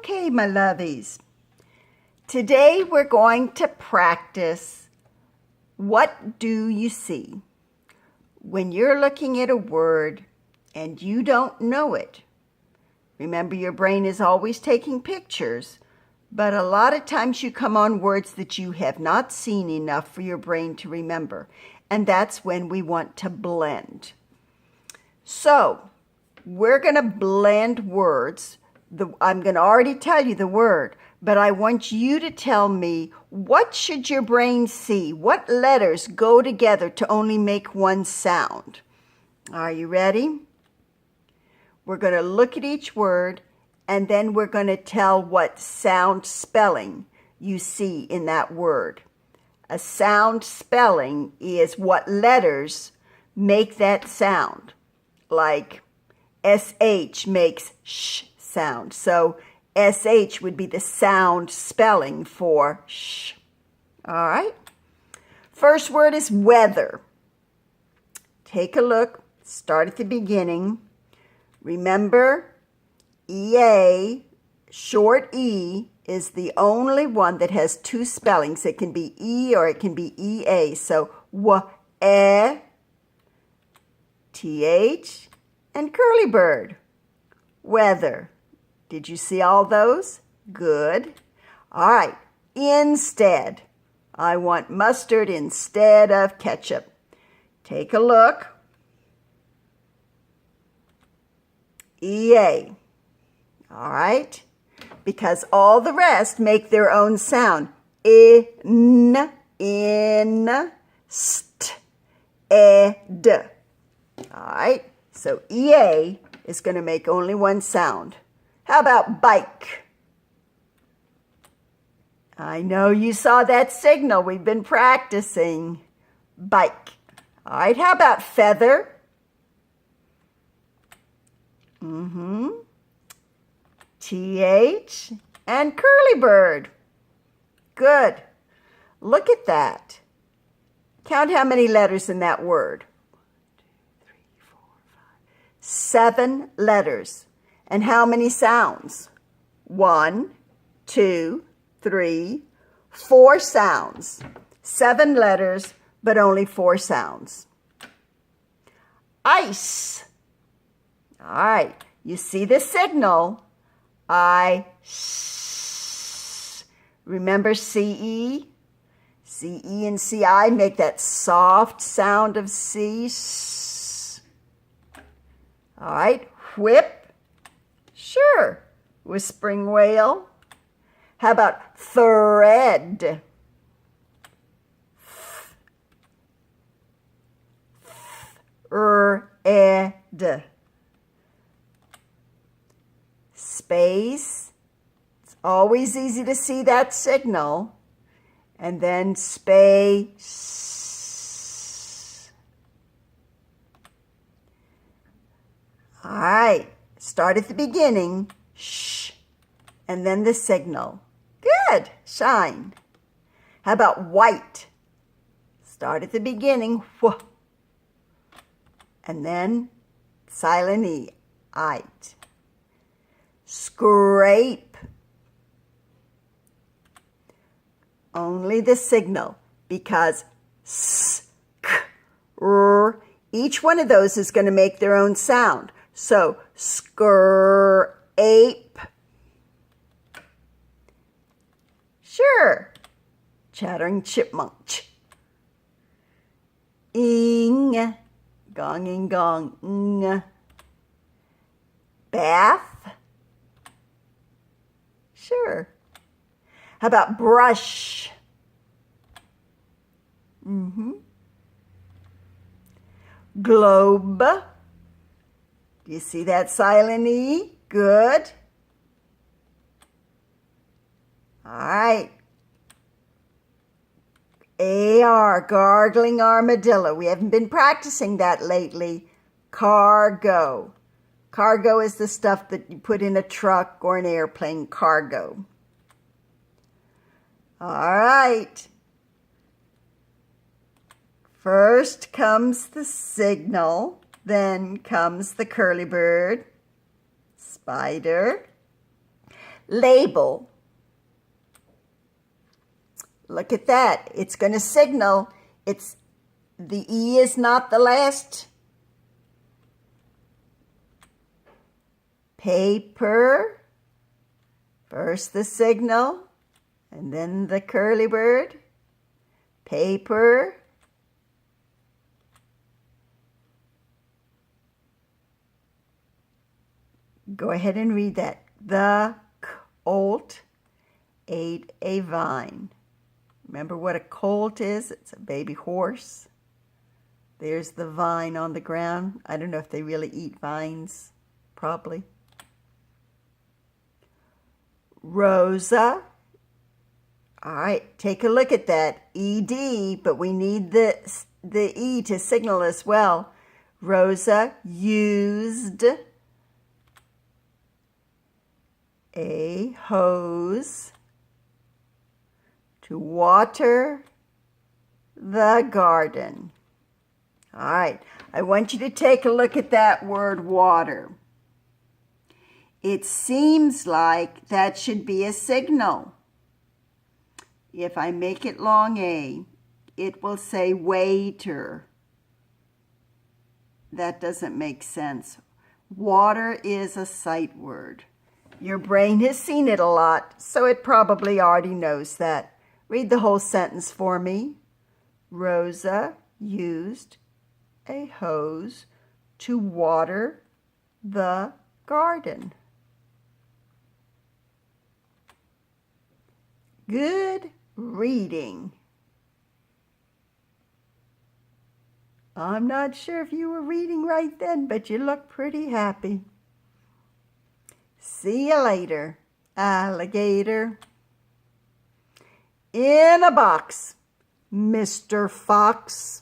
Okay, my lovies. Today we're going to practice what do you see? When you're looking at a word and you don't know it. Remember, your brain is always taking pictures, but a lot of times you come on words that you have not seen enough for your brain to remember. And that's when we want to blend. So, we're going to blend words. I'm going to already tell you the word, but I want you to tell me, what should your brain see? What letters go together to only make one sound? Are you ready? We're going to look at each word, and then we're going to tell what sound spelling you see in that word. A sound spelling is what letters make that sound. Like SH makes sh sound. So SH would be the sound spelling for sh. All right. First word is weather. Take a look. Start at the beginning. Remember, EA, short E, is the only one that has two spellings. It can be E or it can be EA. So W-E, TH, and curly bird. Weather. Did you see all those? Good. All right. Instead. I want mustard instead of ketchup. Take a look. EA. All right. Because all the rest make their own sound. In, st, ed. All right. So EA is going to make only one sound. How about bike? I know you saw that signal. We've been practicing. Bike. All right, how about feather? TH and curly bird. Good. Look at that. Count how many letters in that word. 7 letters. And how many sounds? 1, 2, 3, 4 sounds. 7 letters, but only 4 sounds. Ice. All right. You see the signal. Remember CE? CE and CI make that soft sound of C. All right. Whip. Sure. Whispering whale. How about thread? Thread. Space. It's always easy to see that signal. And then space. All right. Start at the beginning. Shh. And then the signal. Good. Shine. How about white? Start at the beginning. Wh. And then silent E. Ite. Scrape. Only the signal, because s, k, r, each one of those is going to make their own sound. So, scrape. Sure. Chattering chipmunk. Ing. Gonging gong. Ng. Bath. Sure. How about brush? Globe. Do you see that silent E? Good. All right. AR, gargling armadillo. We haven't been practicing that lately. Cargo. Cargo is the stuff that you put in a truck or an airplane. Cargo. All right. First comes the signal, then comes the curly bird, spider. Label. Look at that. It's going to signal the E is not the last. Paper. First the signal, and then the curly word. Paper. Go ahead and read that. The colt ate a vine. Remember what a colt is? It's a baby horse. There's the vine on the ground. I don't know if they really eat vines. Probably. Rosa. All right, take a look at that. ED, but we need the E to signal as well. Rosa used a hose to water the garden. All right, I want you to take a look at that word water. It seems like that should be a signal. If I make it long A, it will say waiter. That doesn't make sense. Water is a sight word. Your brain has seen it a lot, so it probably already knows that. Read the whole sentence for me. Rosa used a hose to water the garden. Good reading. I'm not sure if you were reading right then, but you look pretty happy. See you later, alligator. In a box, Mr. Fox.